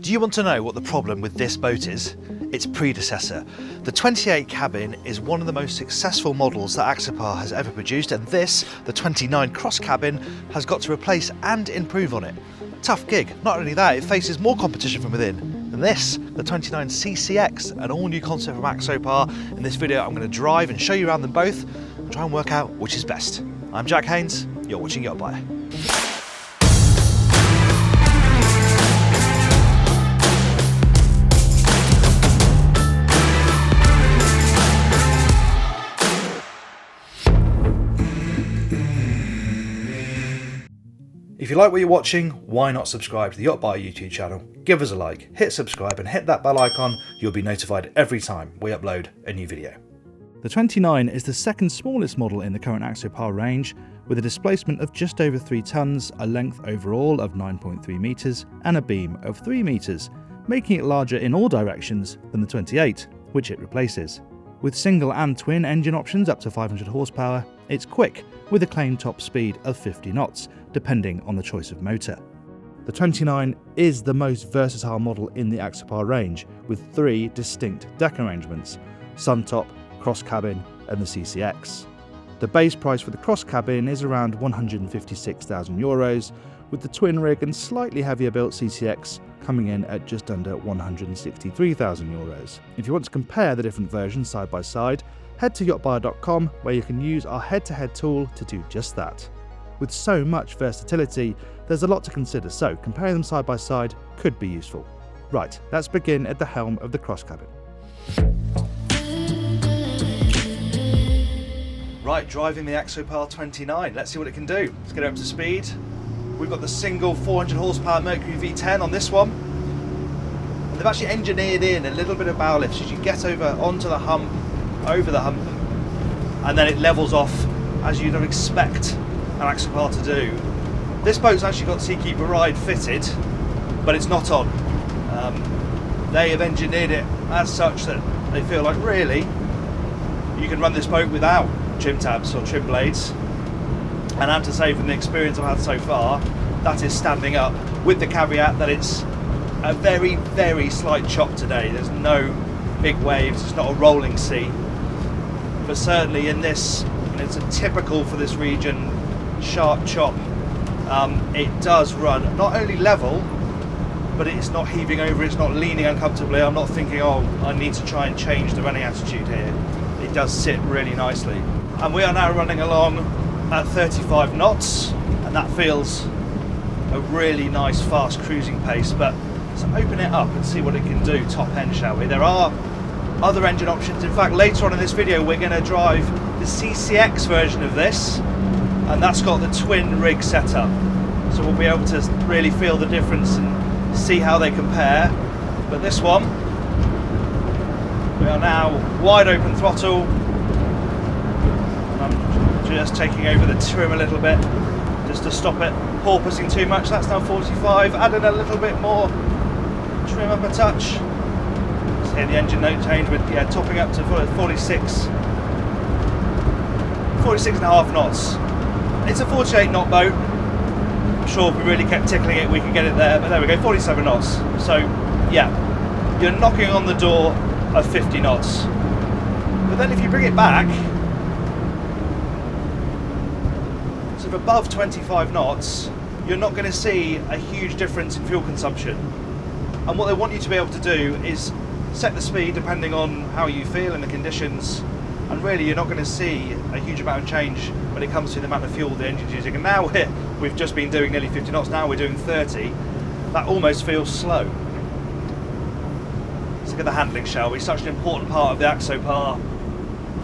Do you want to know what the problem with this boat is? Its predecessor. The 28 cabin is one of the most successful models that Axopar has ever produced, and this, the 29 cross cabin, has got to replace and improve on it. Tough gig. Not only that, it faces more competition from within. And this, the 29 CCX, an all new concept from Axopar. In this video I'm going to drive and show you around them both and try and work out which is best. I'm Jack Haines, you're watching YachtBuyer. If you like what you're watching, why not subscribe to the YachtBuyer YouTube channel? Give us a like, hit subscribe and hit that bell icon. You'll be notified every time we upload a new video. The 29 is the second smallest model in the current Axopar range, with a displacement of just over 3 tons, a length overall of 9.3 metres and a beam of 3 metres, making it larger in all directions than the 28, which it replaces. With single and twin engine options up to 500 horsepower, it's quick, with a claimed top speed of 50 knots, depending on the choice of motor. The 29 is the most versatile model in the Axopar range, with 3 distinct deck arrangements: sun top, cross cabin and the CCX. The base price for the cross cabin is around €156,000, with the twin rig and slightly heavier built CCX coming in at just under €163,000. If you want to compare the different versions side by side, head to yachtbuyer.com, where you can use our head-to-head tool to do just that. With so much versatility, there's a lot to consider, so comparing them side by side could be useful. Right, let's begin at the helm of the cross cabin. Right, driving the Axopar 29, let's see what it can do. Let's get it up to speed. We've got the single 400 horsepower Mercury V10 on this one. And they've actually engineered in a little bit of bow lift as you get over onto the hump, over the hump, and then it levels off as you'd expect an Axopar to do. This boat's actually got Seakeeper Ride fitted, but it's not on. They have engineered it as such that they feel like really you can run this boat without trim tabs or trim blades. And I have to say, from the experience I've had so far, that is standing up, with the caveat that it's a very, very slight chop today. There's no big waves, it's not a rolling sea. But certainly in this, and it's a typical for this region, sharp chop, it does run not only level, but it's not heaving over, it's not leaning uncomfortably. I'm not thinking, oh, I need to try and change the running attitude here. It does sit really nicely. And we are now running along at 35 knots, and that feels a really nice fast cruising pace. But let's open it up and see what it can do top end, shall we? There are other engine options. In fact, later on in this video we're going to drive the CCX version of this, and that's got the twin rig setup, so we'll be able to really feel the difference and see how they compare. But this one, we are now wide open throttle, and I'm just taking over the trim a little bit just to stop it porpoising too much. That's now 45, adding a little bit more trim up a touch. Hear the engine note change with, yeah, topping up to 46 and a half knots. It's a 48 knot boat. I'm sure if we really kept tickling it we could get it there, but there we go, 47 knots. So yeah, you're knocking on the door of 50 knots. But then if you bring it back sort of above 25 knots, you're not going to see a huge difference in fuel consumption. And what they want you to be able to do is set the speed depending on how you feel and the conditions, and really you're not going to see a huge amount of change when it comes to the amount of fuel the engine's using. And now we've just been doing nearly 50 knots, now we're doing 30. That almost feels slow. Let's look at the handling, shall we? Such an important part of the Axopar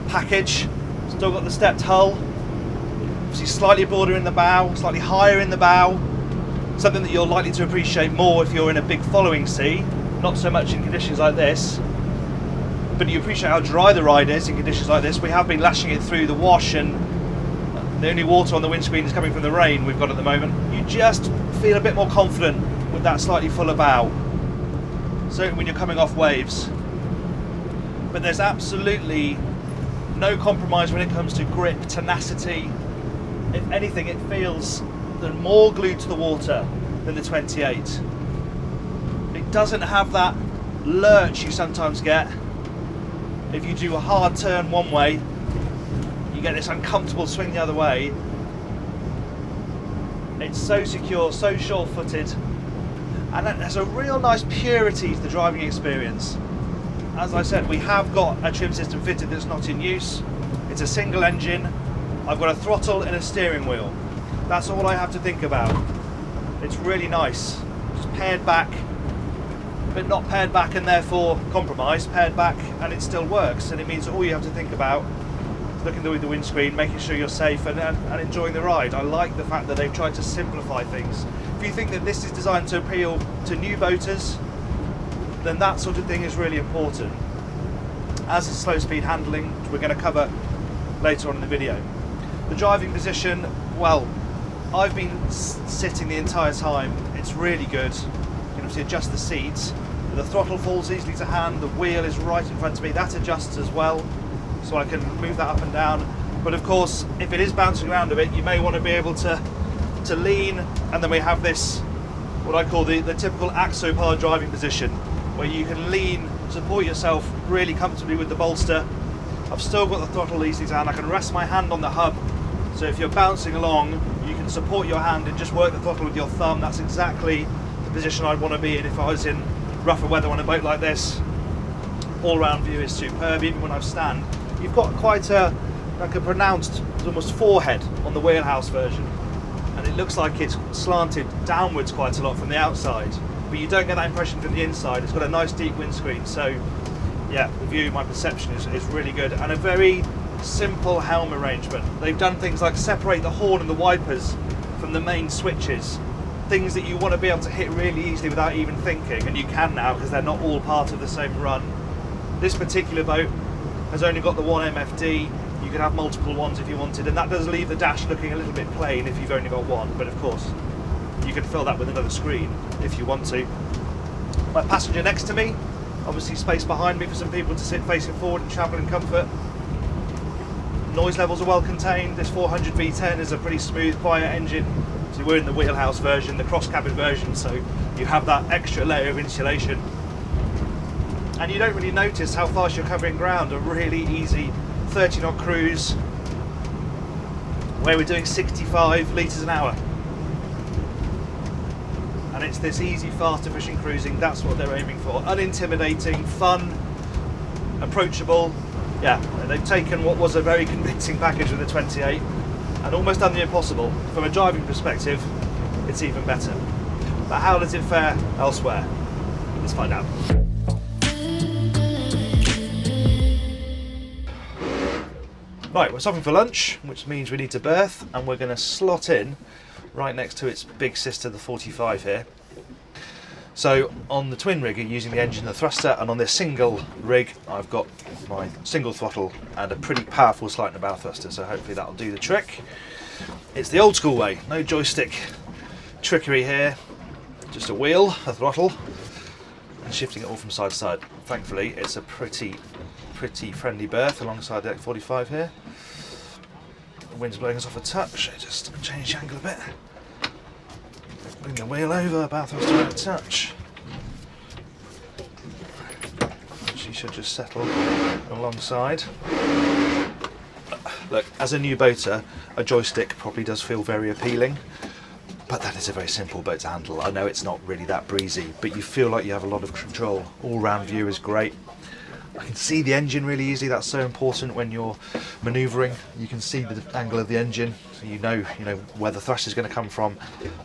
package. Still got the stepped hull, obviously slightly broader in the bow, slightly higher in the bow, something that you're likely to appreciate more if you're in a big following sea. Not so much in conditions like this, but you appreciate how dry the ride is in conditions like this. We have been lashing it through the wash, and the only water on the windscreen is coming from the rain we've got at the moment. You just feel a bit more confident with that slightly fuller bow, certainly when you're coming off waves. But there's absolutely no compromise when it comes to grip, tenacity. If anything, it feels more glued to the water than the 28. It doesn't have that lurch you sometimes get. If you do a hard turn one way, you get this uncomfortable swing the other way. It's so secure, so sure-footed, and it has a real nice purity to the driving experience. As I said, we have got a trim system fitted that's not in use. It's a single engine. I've got a throttle and a steering wheel. That's all I have to think about. It's really nice. Just paired back, but not paired back and therefore compromised. Paired back and it still works, and it means all you have to think about is looking through the windscreen, making sure you're safe and enjoying the ride. I like the fact that they've tried to simplify things. If you think that this is designed to appeal to new boaters, then that sort of thing is really important. As is slow speed handling, which we're going to cover later on in the video. The driving position, well, I've been sitting the entire time. It's really good. You can obviously adjust the seats. The throttle falls easily to hand. The wheel is right in front of me. That adjusts as well, so I can move that up and down. But of course, if it is bouncing around a bit, you may want to be able to lean, and then we have this, what I call the typical Axopar driving position, where you can lean, support yourself really comfortably with the bolster. I've still got the throttle easily down. I can rest my hand on the hub, so if you're bouncing along, you can support your hand and just work the throttle with your thumb. That's exactly the position I'd want to be in if I was in rougher weather on a boat like this. All-round view is superb. Even when I stand, you've got quite a pronounced almost forehead on the wheelhouse version, and it looks like it's slanted downwards quite a lot from the outside, but you don't get that impression from the inside. It's got a nice deep windscreen, so yeah, the view, my perception is really good, and a very simple helm arrangement. They've done things like separate the horn and the wipers from the main switches, things that you want to be able to hit really easily without even thinking, and you can now because they're not all part of the same run. This particular boat has only got the one MFD. You could have multiple ones if you wanted, and that does leave the dash looking a little bit plain if you've only got one, but of course you can fill that with another screen if you want to. My passenger next to me, obviously space behind me for some people to sit facing forward and travel in comfort. Noise levels are well contained. This 400 V10 is a pretty smooth, quiet engine. So we're in the wheelhouse version, the cross cabin version, so you have that extra layer of insulation. And you don't really notice how fast you're covering ground. A really easy 30 knot cruise where we're doing 65 litres an hour. And it's this easy, fast, efficient cruising. That's what they're aiming for. Unintimidating, fun, approachable. Yeah, they've taken what was a very convincing package with the 28 and almost done the impossible. From a driving perspective, it's even better. But how does it fare elsewhere? Let's find out. Right, we're stopping for lunch, which means we need to berth, and we're going to slot in right next to its big sister, the 45 here. So on the twin rig, you're using the engine and the thruster, and on this single rig, I've got my single throttle and a pretty powerful slight and bow thruster, so hopefully that'll do the trick. It's the old school way, no joystick trickery here, just a wheel, a throttle, and shifting it all from side to side. Thankfully, it's a pretty friendly berth alongside the X45 here. The wind's blowing us off a touch, so just change the angle a bit. Bring the wheel over, bow thruster out a touch. She should just settle alongside. Look, as a new boater, a joystick probably does feel very appealing, but that is a very simple boat to handle. I know it's not really that breezy, but you feel like you have a lot of control. All-round view is great. I can see the engine really easily. That's so important when you're manoeuvring. You can see the angle of the engine, so you know where the thrust is going to come from.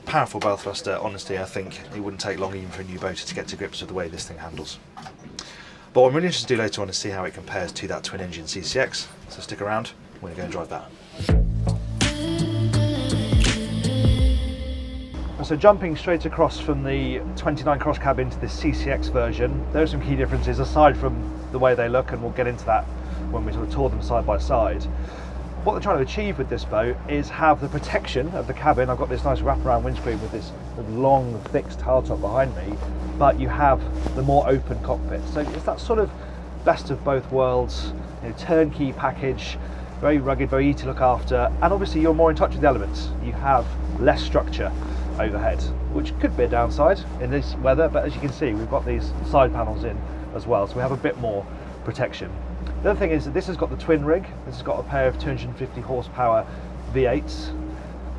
Powerful bow thruster. Honestly, I think it wouldn't take long even for a new boater to get to grips with the way this thing handles. But what I'm really interested to do later on is see how it compares to that twin engine CCX. So stick around. We're going to go and drive that. So jumping straight across from the 29 cross cab into this CCX version, there are some key differences aside from the way they look, and we'll get into that when we sort of tour them side by side. What they're trying to achieve with this boat is have the protection of the cabin. I've got this nice wraparound windscreen with this long fixed hardtop behind me, but you have the more open cockpit. So it's that sort of best of both worlds, turnkey package, very rugged, very easy to look after, and obviously you're more in touch with the elements. You have less structure. overhead, which could be a downside in this weather, but as you can see, we've got these side panels in as well, so we have a bit more protection. The other thing is that this has got the twin rig. This has got a pair of 250 horsepower V8s,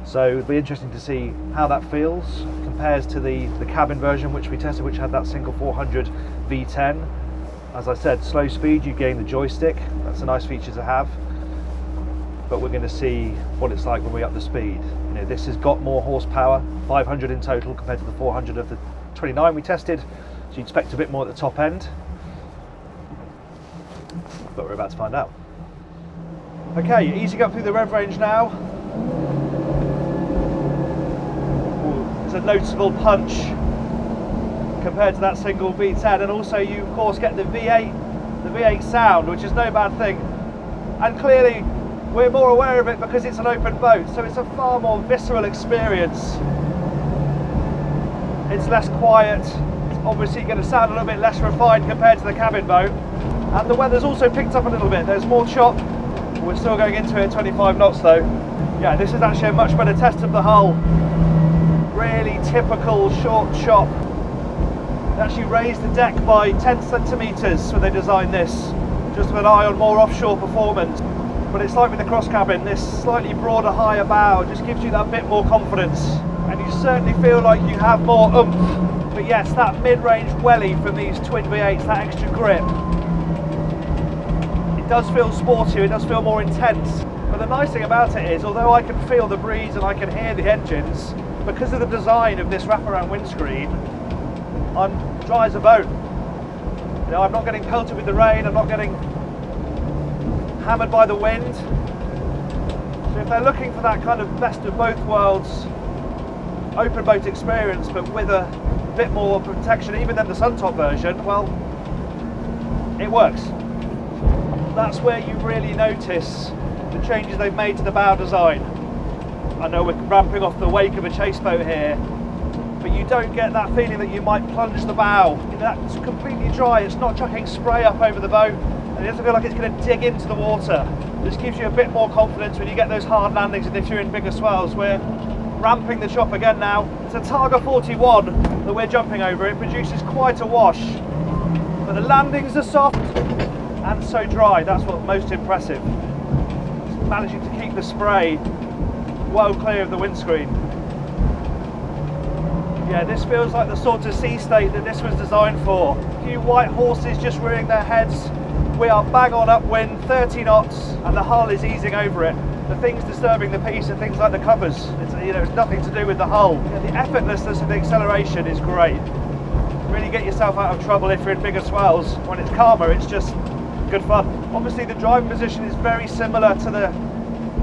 so it'll be interesting to see how that feels, compares to the cabin version which we tested, which had that single 400 V10. As I said, slow speed, you gain the joystick. That's a nice feature to have, but we're going to see what it's like when we up the speed. You know, this has got more horsepower, 500 in total compared to the 400 of the 29 we tested, so you'd expect a bit more at the top end, but we're about to find out. Okay, easing up through the rev range now. There's a noticeable punch compared to that single V10, and also you of course get the V8 sound, which is no bad thing, and clearly we're more aware of it because it's an open boat, so it's a far more visceral experience. It's less quiet, it's obviously going to sound a little bit less refined compared to the cabin boat, and the weather's also picked up a little bit. There's more chop. We're still going into it at 25 knots though. Yeah, this is actually a much better test of the hull. Really typical short chop. They actually raised the deck by 10 centimetres when they designed this, just with an eye on more offshore performance. But it's like with the cross cabin, this slightly broader, higher bow just gives you that bit more confidence, and you certainly feel like you have more oomph. But yes, that mid-range welly from these twin V8s, that extra grip, it does feel sportier, it does feel more intense. But the nice thing about it is, although I can feel the breeze and I can hear the engines, because of the design of this wraparound windscreen, I'm dry as a bone. You know, I'm not getting pelted with the rain, I'm not getting hammered by the wind. So if they're looking for that kind of best of both worlds open boat experience, but with a bit more protection even than the Suntop version, well, it works. That's where you really notice the changes they've made to the bow design. I know we're ramping off the wake of a chase boat here, but you don't get that feeling that you might plunge the bow. That's completely dry, it's not chucking spray up over the boat, and it doesn't feel like it's going to dig into the water. This gives you a bit more confidence when you get those hard landings, and if you're in bigger swells. We're ramping the chop again now. It's a Targa 41 that we're jumping over. It produces quite a wash, but the landings are soft and so dry. That's what's most impressive. It's managing to keep the spray well clear of the windscreen. Yeah, this feels like the sort of sea state that this was designed for. A few white horses just rearing their heads. We are bang on upwind, 30 knots, and the hull is easing over it. The things disturbing the piece are things like the covers. It's nothing to do with the hull. The effortlessness of the acceleration is great. Really get yourself out of trouble if you're in bigger swells. When it's calmer, it's just good fun. Obviously the driving position is very similar to the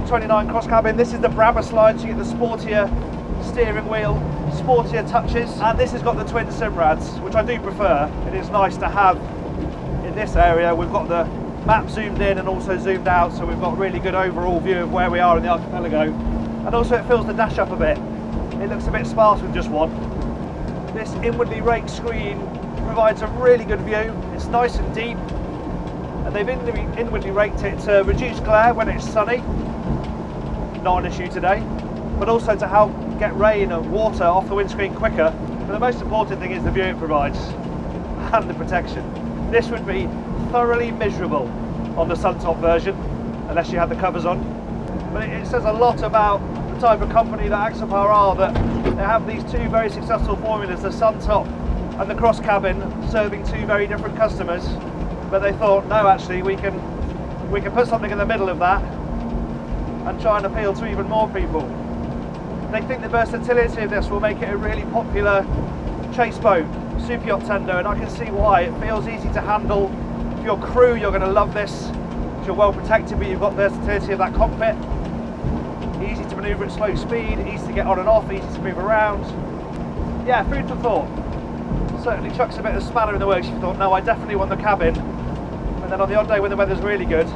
29 cross cabin. This is the Brabus line, so you get the sportier steering wheel, sportier touches, and this has got the twin Simrads, which I do prefer. It is nice to have in this area. We've got the map zoomed in and also zoomed out, so we've got a really good overall view of where we are in the archipelago, and also it fills the dash up a bit. It looks a bit sparse with just one. This inwardly raked screen provides a really good view. It's nice and deep, and they've inwardly raked it to reduce glare when it's sunny, not an issue today, but also to help get rain and water off the windscreen quicker. But the most important thing is the view it provides and the protection. This would be thoroughly miserable on the Suntop version unless you had the covers on. But it says a lot about the type of company that Axopar are, that they have these two very successful formulas, the Suntop and the cross cabin, serving two very different customers. But they thought, no, actually we can put something in the middle of that and try and appeal to even more people. They think the versatility of this will make it a really popular chase boat, super yacht tender, and I can see why. It feels easy to handle. For your crew, you're going to love this. You're well protected, but you've got versatility of that cockpit. Easy to manoeuvre at slow speed, easy to get on and off, easy to move around. Yeah, food for thought. Certainly chucks a bit of spanner in the works. You thought, no, I definitely want the cabin. And then on the odd day when the weather's really good,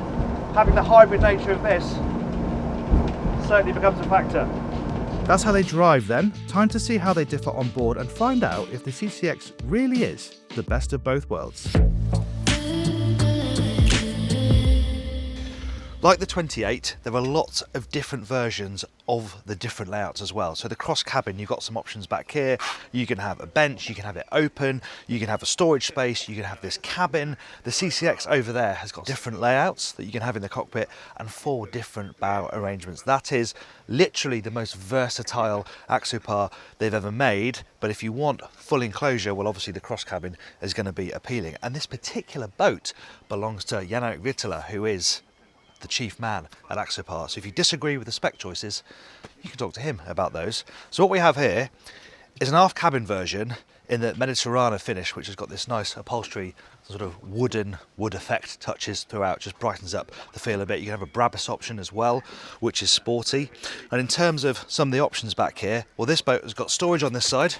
having the hybrid nature of this certainly becomes a factor. That's how they drive then. Time to see how they differ on board and find out if the CCX really is the best of both worlds. Like the 28, there are lots of different versions of the different layouts as well. So the cross cabin, you've got some options back here. You can have a bench, you can have it open, you can have a storage space, you can have this cabin. The CCX over there has got different layouts that you can have in the cockpit and 4 different bow arrangements. That is literally the most versatile Axopar they've ever made. But if you want full enclosure, well, obviously the cross cabin is going to be appealing. And this particular boat belongs to Yacht Vittula, who is the chief man at Axopar. So if you disagree with the spec choices, you can talk to him about those. So what we have here is an aft cabin version in the Mediterranean finish, which has got this nice upholstery, sort of wood effect touches throughout, just brightens up the feel a bit. You can have a Brabus option as well, which is sporty. And in terms of some of the options back here, well, this boat has got storage on this side.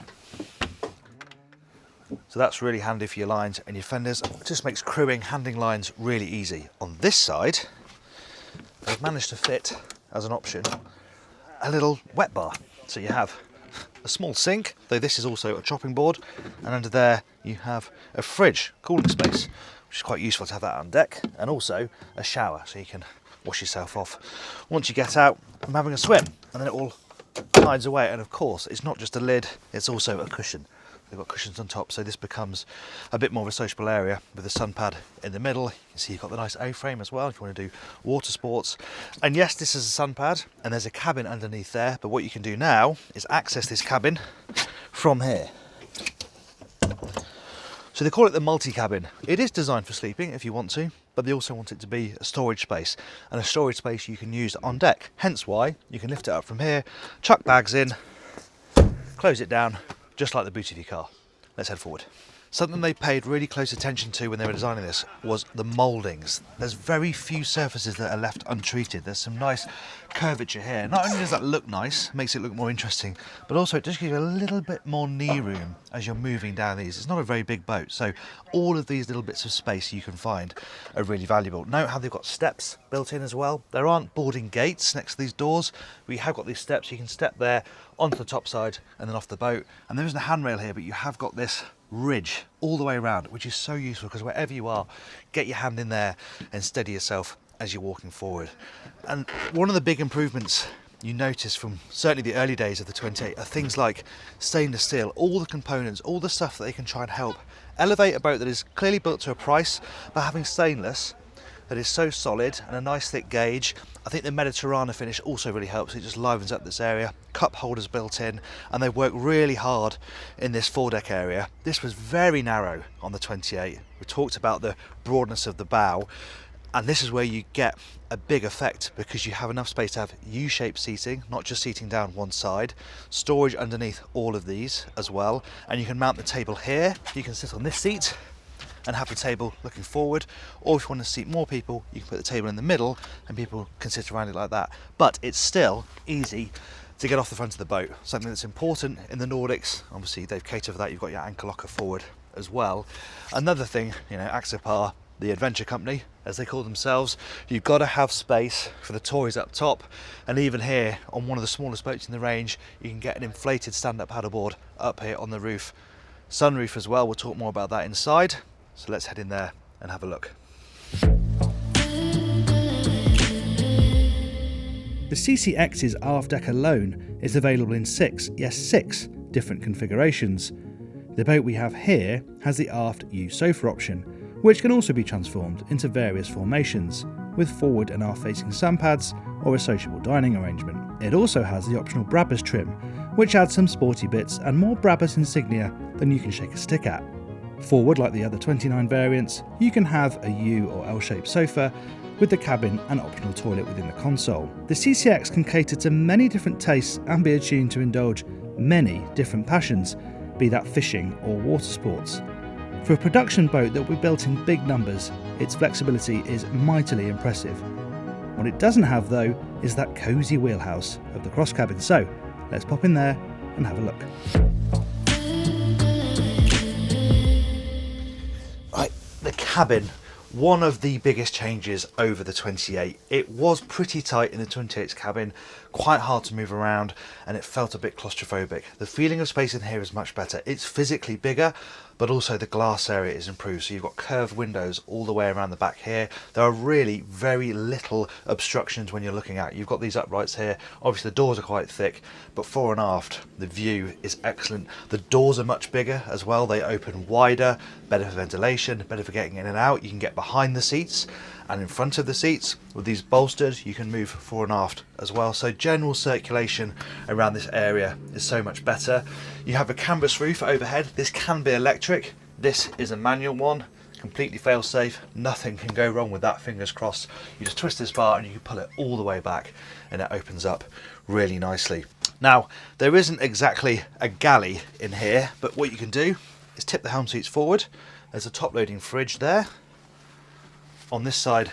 So that's really handy for your lines and your fenders. It just makes crewing, handling lines really easy. On this side, I've managed to fit, as an option, a little wet bar. So you have a small sink, though this is also a chopping board, and under there you have a fridge, cooling space, which is quite useful to have that on deck, and also a shower, so you can wash yourself off once you get out from having a swim, and then it all hides away. And of course, it's not just a lid, it's also a cushion. They've got cushions on top, so this becomes a bit more of a sociable area with the sun pad in the middle. You can see you've got the nice A-frame as well if you want to do water sports. And yes, this is a sun pad, and there's a cabin underneath there, but what you can do now is access this cabin from here. So they call it the multi-cabin. It is designed for sleeping if you want to, but they also want it to be a storage space, and a storage space you can use on deck. Hence why you can lift it up from here, chuck bags in, close it down, just like the boot of your car. Let's head forward. Something they paid really close attention to when they were designing this was the mouldings. There's very few surfaces that are left untreated. There's some nice curvature here. Not only does that look nice, makes it look more interesting, but also it just gives you a little bit more knee room as you're moving down these. It's not a very big boat, so all of these little bits of space you can find are really valuable. Note how they've got steps built in as well. There aren't boarding gates next to these doors. We have got these steps. You can step there onto the top side and then off the boat. And there isn't a handrail here, but you have got this ridge all the way around, which is so useful because wherever you are, get your hand in there and steady yourself as you're walking forward. And one of the big improvements you notice from certainly the early days of the 28 are things like stainless steel, all the components, all the stuff that they can try and help elevate a boat that is clearly built to a price, but having stainless that is so solid and a nice thick gauge. I think the Mediterranean finish also really helps. It just livens up this area. Cup holders built in, and they work really hard in this foredeck area. This was very narrow on the 28. We talked about the broadness of the bow, and this is where you get a big effect because you have enough space to have U-shaped seating, not just seating down one side, storage underneath all of these as well, and you can mount the table here. You can sit on this seat and have the table looking forward, or if you want to seat more people, you can put the table in the middle and people can sit around it like that. But it's still easy to get off the front of the boat, something that's important in the Nordics. Obviously they've catered for that. You've got your anchor locker forward as well. Another thing, you know, Axopar, the adventure company as they call themselves, you've got to have space for the toys up top. And even here on one of the smallest boats in the range, you can get an inflated stand-up paddleboard up here on the roof. Sunroof as well, we'll talk more about that inside. So let's head in there and have a look. The CCX's aft deck alone is available in 6 different configurations. The boat we have here has the aft U-sofa option, which can also be transformed into various formations, with forward and aft facing sun pads or a sociable dining arrangement. It also has the optional Brabus trim, which adds some sporty bits and more Brabus insignia than you can shake a stick at. Forward, like the other 29 variants, you can have a U or L-shaped sofa with the cabin and optional toilet within the console. The CCX can cater to many different tastes and be attuned to indulge many different passions, be that fishing or water sports. For a production boat that will be built in big numbers, its flexibility is mightily impressive. What it doesn't have though is that cosy wheelhouse of the cross cabin, so let's pop in there and have a look. Right, the cabin, one of the biggest changes over the 28. It was pretty tight in the 28's cabin, quite hard to move around, and it felt a bit claustrophobic. The feeling of space in here is much better. It's physically bigger, but also the glass area is improved. So you've got curved windows all the way around the back here. There are really very little obstructions when you're looking out. You've got these uprights here. Obviously the doors are quite thick, but fore and aft, the view is excellent. The doors are much bigger as well. They open wider, better for ventilation, better for getting in and out. You can get behind the seats and in front of the seats. With these bolstered, you can move fore and aft as well. So general circulation around this area is so much better. You have a canvas roof overhead. This can be electric. This is a manual one, completely fail safe. Nothing can go wrong with that, fingers crossed. You just twist this bar and you can pull it all the way back and it opens up really nicely. Now, there isn't exactly a galley in here, but what you can do is tip the helm seats forward. There's a top loading fridge there. On this side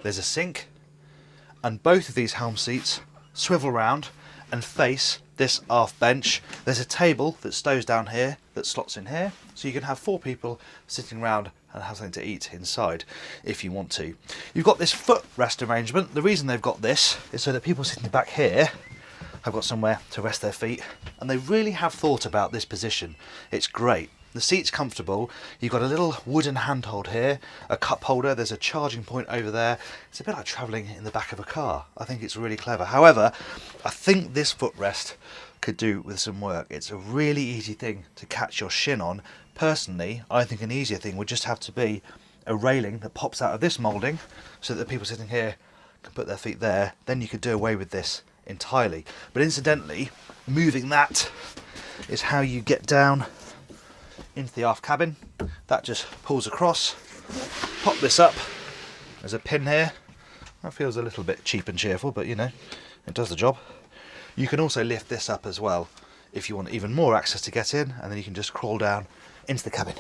there's a sink, and both of these helm seats swivel round and face this aft bench. There's a table that stows down here that slots in here, so you can have 4 people sitting around and have something to eat inside if you want to. You've got this footrest arrangement. The reason they've got this is so that people sitting back here have got somewhere to rest their feet, and they really have thought about this position. It's great. The seat's comfortable. You've got a little wooden handhold here, a cup holder, there's a charging point over there. It's a bit like travelling in the back of a car. I think it's really clever. However, I think this footrest could do with some work. It's a really easy thing to catch your shin on. Personally, I think an easier thing would just have to be a railing that pops out of this moulding so that the people sitting here can put their feet there. Then you could do away with this entirely. But incidentally, moving that is how you get down into the aft cabin. That just pulls across. Pop this up. There's a pin here. That feels a little bit cheap and cheerful, but you know, it does the job. You can also lift this up as well if you want even more access to get in, and then you can just crawl down into the cabin.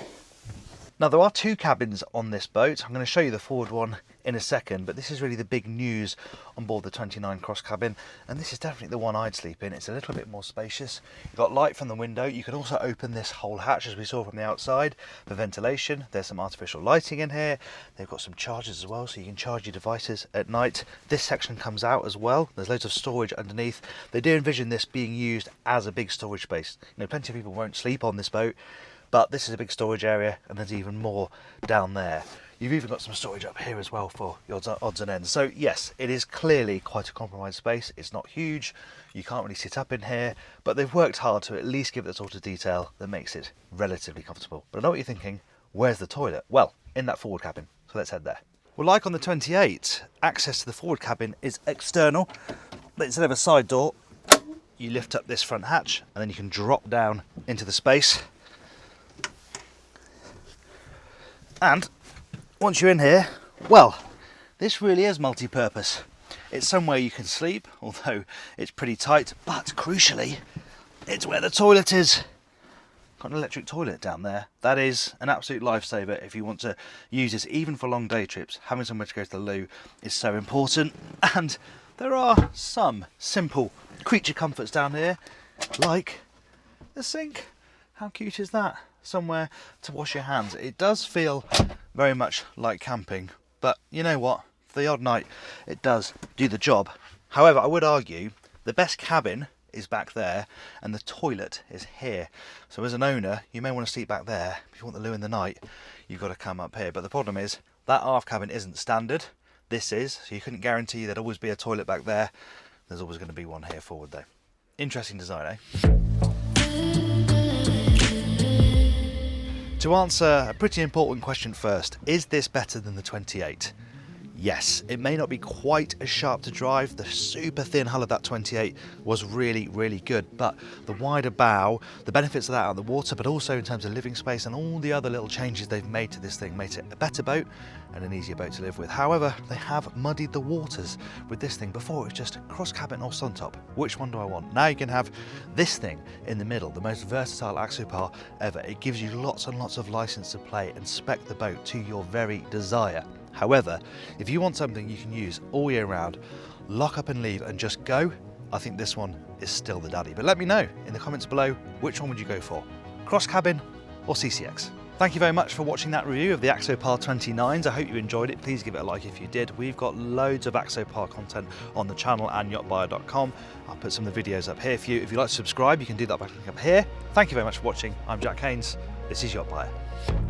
Now, there are 2 cabins on this boat. I'm going to show you the forward one in a second, but this is really the big news on board the 29 cross cabin, and this is definitely the one I'd sleep in. It's a little bit more spacious. You've got light from the window. You can also open this whole hatch as we saw from the outside for ventilation. There's some artificial lighting in here. They've got some chargers as well, so you can charge your devices at night. This section comes out as well. There's loads of storage underneath. They do envision this being used as a big storage space. You know, plenty of people won't sleep on this boat, but this is a big storage area, and there's even more down there. You've even got some storage up here as well for your odds and ends. So yes, it is clearly quite a compromised space. It's not huge. You can't really sit up in here, but they've worked hard to at least give it the sort of detail that makes it relatively comfortable. But I know what you're thinking, where's the toilet? Well, in that forward cabin. So let's head there. Well, like on the 28, access to the forward cabin is external, but instead of a side door, you lift up this front hatch and then you can drop down into the space. And once you're in here, well, this really is multi-purpose. It's somewhere you can sleep, although it's pretty tight, but crucially, it's where the toilet is. Got an electric toilet down there. That is an absolute lifesaver if you want to use this, even for long day trips. Having somewhere to go to the loo is so important. And there are some simple creature comforts down here, like the sink. How cute is that? Somewhere to wash your hands. It does feel very much like camping, but you know what? For the odd night, it does do the job. However, I would argue the best cabin is back there and the toilet is here. So as an owner, you may want to sleep back there. If you want the loo in the night, you've got to come up here. But the problem is that aft cabin isn't standard. This is, so you couldn't guarantee there'd always be a toilet back there. There's always going to be one here forward though. Interesting design, eh? To answer a pretty important question first, is this better than the 28? Yes, it may not be quite as sharp to drive. The super thin hull of that 28 was really, really good, but the wider bow, the benefits of that out of the water, but also in terms of living space and all the other little changes they've made to this thing made it a better boat and an easier boat to live with. However, they have muddied the waters with this thing. Before it was just cross cabin or sun top. Which one do I want? Now you can have this thing in the middle, the most versatile Axopar ever. It gives you lots and lots of license to play and spec the boat to your very desire. However, if you want something you can use all year round, lock up and leave and just go, I think this one is still the daddy. But let me know in the comments below, which one would you go for? Cross cabin or CCX? Thank you very much for watching that review of the Axopar 29s. I hope you enjoyed it. Please give it a like if you did. We've got loads of Axopar content on the channel and YachtBuyer.com. I'll put some of the videos up here for you. If you'd like to subscribe, you can do that by clicking up here. Thank you very much for watching. I'm Jack Haines. This is YachtBuyer.